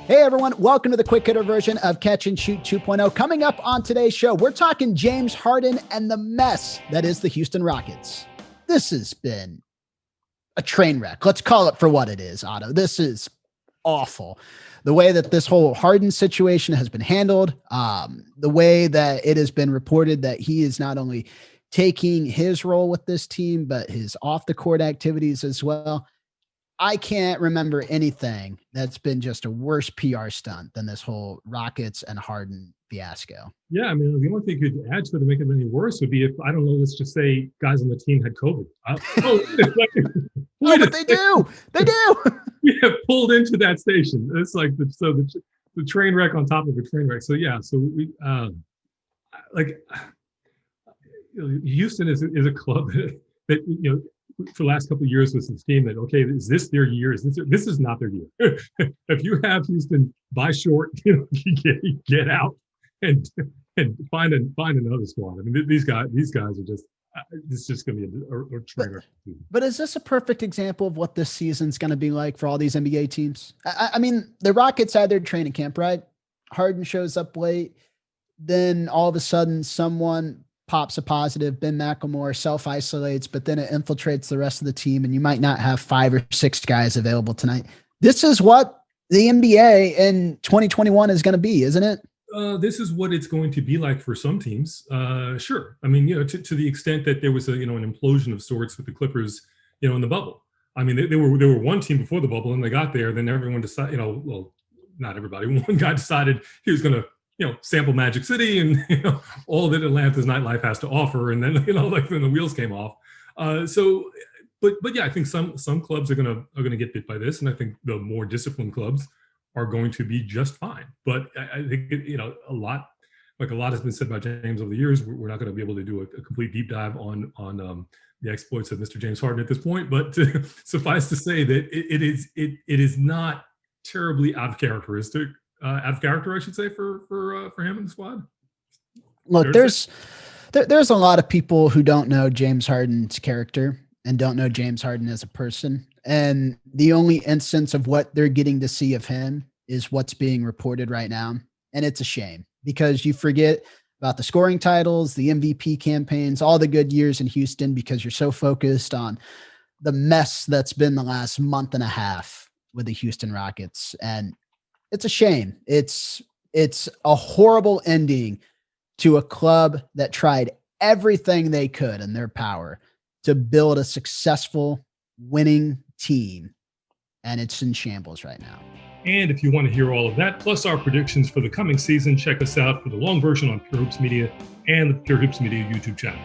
Hey everyone, welcome to the quick hitter version of Catch and Shoot 2.0. Coming up on today's show, we're talking James Harden and the mess that is the Houston Rockets. This has been a train wreck. Let's call it for what it is, Otto. This is awful. The way that this whole Harden situation has been handled, the way that it has been reported that he is not only taking his role with this team, but his off the court activities as well. I can't remember anything that's been just a worse PR stunt than this whole Rockets and Harden fiasco. Yeah, I mean, the only thing you could add to it to make it any worse would be if, I don't know, let's just say guys on the team had COVID. But they do. They do. We have pulled into that station. It's like the train wreck on top of a train wreck. So yeah, so we Houston is a club that for the last couple of years was this team that, okay, is this their year? This is not their year. If you have Houston, buy short, get out and find another squad. I mean, these guys are just, it's just going to be a trainer. But is this a perfect example of what this season's going to be like for all these NBA teams? I mean, the Rockets had their training camp, right? Harden shows up late. Then all of a sudden someone pops a positive, Ben McLemore self-isolates, but then it infiltrates the rest of the team and you might not have 5 or 6 guys available tonight. This is what the NBA in 2021 is going to be, isn't it? This is what it's going to be like for some teams. Sure. I mean, to the extent that there was an implosion of sorts with the Clippers, in the bubble. I mean, they were one team before the bubble and they got there. Then everyone decided, well, not everybody. One guy decided he was going to, sample Magic City and all that Atlanta's nightlife has to offer, and then then the wheels came off. But yeah, I think some clubs are gonna get bit by this, and I think the more disciplined clubs are going to be just fine. But I think a lot has been said about James over the years. We're not going to be able to do a complete deep dive on the exploits of Mr. James Harden at this point. But suffice to say that it is not terribly out of character, I should say, for him and the squad. Look, there's a lot of people who don't know James Harden's character and don't know James Harden as a person. And the only instance of what they're getting to see of him is what's being reported right now. And it's a shame because you forget about the scoring titles, the MVP campaigns, all the good years in Houston, because you're so focused on the mess that's been the last month and a half with the Houston Rockets. And it's a shame. It's a horrible ending to a club that tried everything they could in their power to build a successful winning team. And it's in shambles right now. And if you want to hear all of that, plus our predictions for the coming season, check us out for the long version on Pure Hoops Media and the Pure Hoops Media YouTube channel.